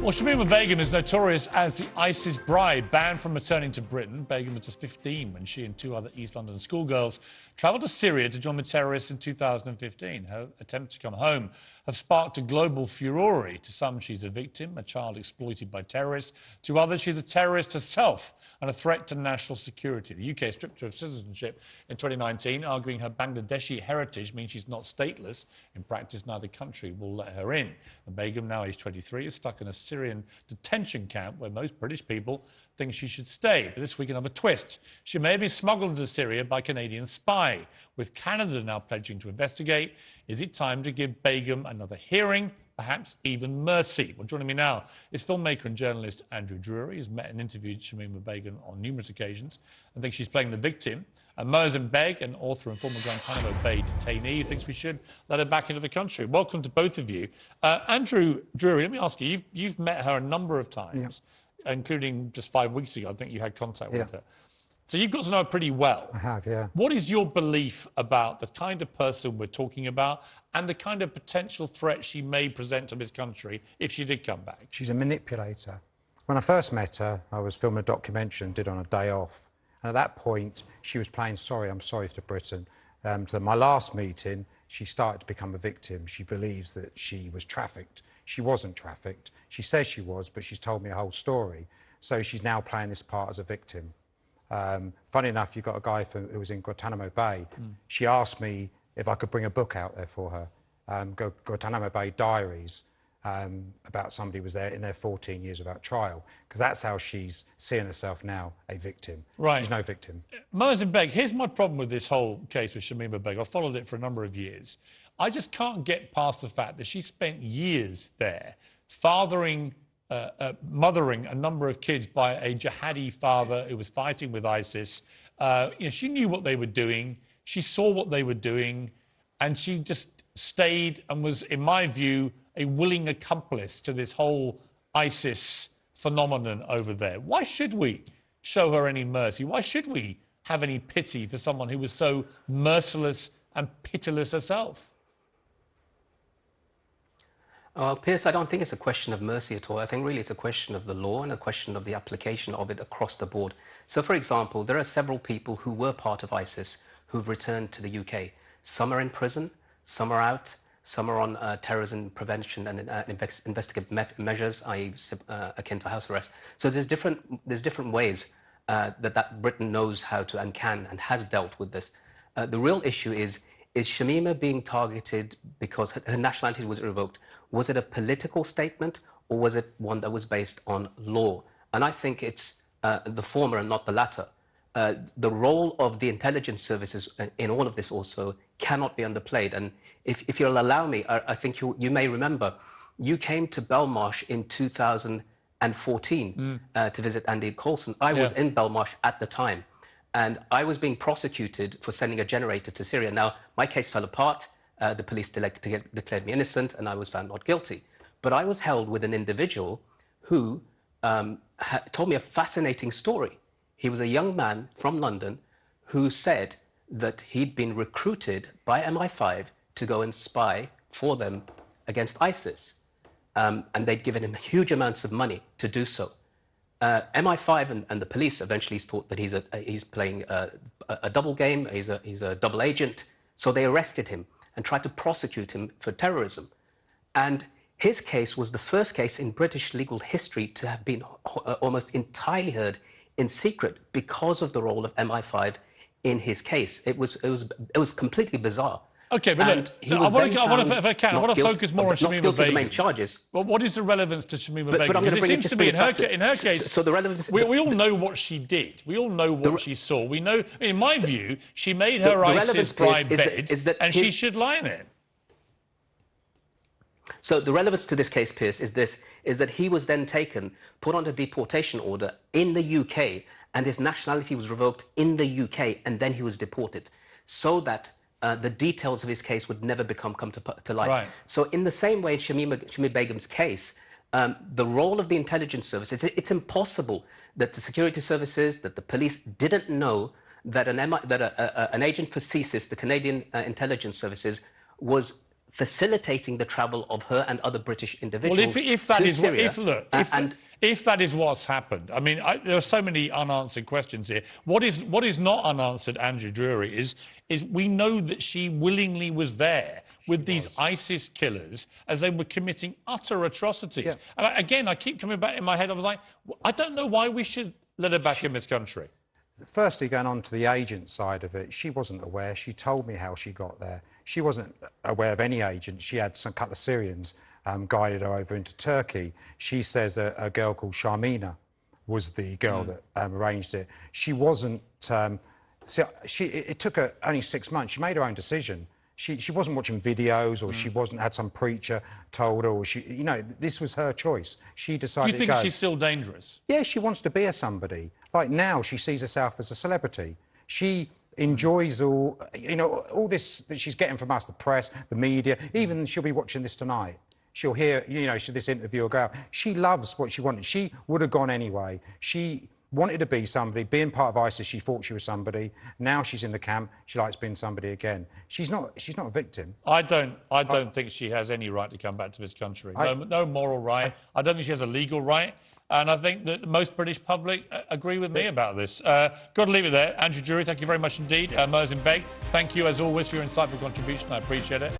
Well, Shamima Begum is notorious as the ISIS bride, banned from returning to Britain. Begum was just 15 when she and two other East London schoolgirls travelled to Syria to join the terrorists in 2015. Her attempts to come home have sparked a global furore. To some, she's a victim, a child exploited by terrorists. To others, she's a terrorist herself and a threat to national security. The UK stripped her of citizenship in 2019, arguing her Bangladeshi heritage means she's not stateless. In practice, neither country will let her in. And Begum, now aged 23, is stuck in a Syrian detention camp where most British people think she should stay. But this week, another twist. She may have been smuggled into Syria by Canadian spy. With Canada now pledging to investigate, is it time to give Begum another hearing, perhaps even mercy? Well, joining me now is filmmaker and journalist Andrew Drury, who's met and interviewed Shamima Begum on numerous occasions and thinks she's playing the victim. And Moazzam Begg, an author and former Guantanamo Bay detainee, who thinks we should let her back into the country. Welcome to both of you. Andrew Drury, let me ask you, you've met her a number of times, including just 5 weeks ago, I think you had contact with her. So you've got to know her pretty well. I have, yeah. What is your belief about the kind of person we're talking about and the kind of potential threat she may present to this country if she did come back? She's a manipulator. When I first met her, I was filming a documentary and did on a day off. And at that point, she was playing sorry, I'm sorry to Britain. To my last meeting, she started to become a victim. She believes that she was trafficked. She wasn't trafficked. She says she was, but she's told me a whole story. So she's now playing this part as a victim. Funny enough, you've got a guy who was in Guantanamo Bay. She asked me if I could bring a book out there for her, Guantanamo Bay Diaries, about somebody who was there in their 14 years without trial, because that's how she's seeing herself now, a victim. Right. She's no victim. Moazzam Begg, here's my problem with this whole case with Shamima Begg. I've followed it for a number of years. I just can't get past the fact that she spent years there mothering a number of kids by a jihadi father who was fighting with ISIS. She knew what they were doing. She saw what they were doing, and she just stayed and was, in my view, a willing accomplice to this whole ISIS phenomenon over there. Why should we show her any mercy? Why should we have any pity for someone who was so merciless and pitiless herself? Piers, I don't think it's a question of mercy at all. I think really it's a question of the law and a question of the application of it across the board. So, for example, there are several people who were part of ISIS who've returned to the UK. Some are in prison, some are out, some are on terrorism prevention and investigative measures, i.e. akin to house arrest. So there's different ways that Britain knows how to and can and has dealt with this. The real issue is Shamima being targeted because her nationality was revoked? Was it a political statement or was it one that was based on law? And I think it's the former and not the latter. The role of the intelligence services in all of this also cannot be underplayed. And if you'll allow me, I think you may remember, you came to Belmarsh in 2014 to visit Andy Coulson. I was in Belmarsh at the time, and I was being prosecuted for sending a generator to Syria. Now, my case fell apart. The police declared me innocent, and I was found not guilty. But I was held with an individual who told me a fascinating story. He was a young man from London who said that he'd been recruited by MI5 to go and spy for them against ISIS. And they'd given him huge amounts of money to do so. MI5 and the police eventually thought that he's playing a double game, he's a double agent. So they arrested him and tried to prosecute him for terrorism. And his case was the first case in British legal history to have been almost entirely heard in secret because of the role of MI5 in his case. It was completely bizarre. Okay, but look, I want to focus more on Shamima Begum. Main charges. Well, what is the relevance to Shamima Begum? But I'm going to bring it seems to me in her case. So the relevance. We all know what she did. We all know what she saw. We know, in my view, she made her ISIS bride bed, and she should lie in it. So the relevance to this case, Piers, is that he was then taken, put under deportation order in the UK, and his nationality was revoked in the UK, and then he was deported, so that the details of his case would never come to light. Right. So in the same way in Shamima Begum's case, the role of the intelligence service, it's impossible that the security services, that the police didn't know that an agent for CSIS, the Canadian intelligence services, was facilitating the travel of her and other British individuals Well, if that to is Syria. if that is what's happened, I mean, there are so many unanswered questions here. What is not unanswered, Andrew Drury, is we know that she willingly was there with these ISIS killers as they were committing utter atrocities. Yeah. And again, I keep coming back in my head. I was like, I don't know why we should let her back in this country. Firstly, going on to the agent side of it, she wasn't aware. She told me how she got there. She wasn't aware of any agent. She had some couple of Syrians guided her over into Turkey. She says a girl called Shamima was the girl that arranged it. She wasn't... it took her only 6 months. She made her own decision. She wasn't watching videos, or she wasn't had some preacher told her, or this was her choice. She decided. Do you think she's still dangerous? Yeah, she wants to be a somebody. Like now, she sees herself as a celebrity. She enjoys all this that she's getting from us, the press, the media. Even she'll be watching this tonight. She'll hear, should this interview will go out. She loves what she wanted. She would have gone anyway. She wanted to be somebody. Being part of ISIS, she thought she was somebody. Now she's in the camp. She likes being somebody again. She's not a victim. I don't think she has any right to come back to this country. No moral right. I don't think she has a legal right. And I think that most British public agree with me about this. Got to leave it there. Andrew Drury, thank you very much indeed. Moazzam Begg, thank you as always for your insightful contribution. I appreciate it.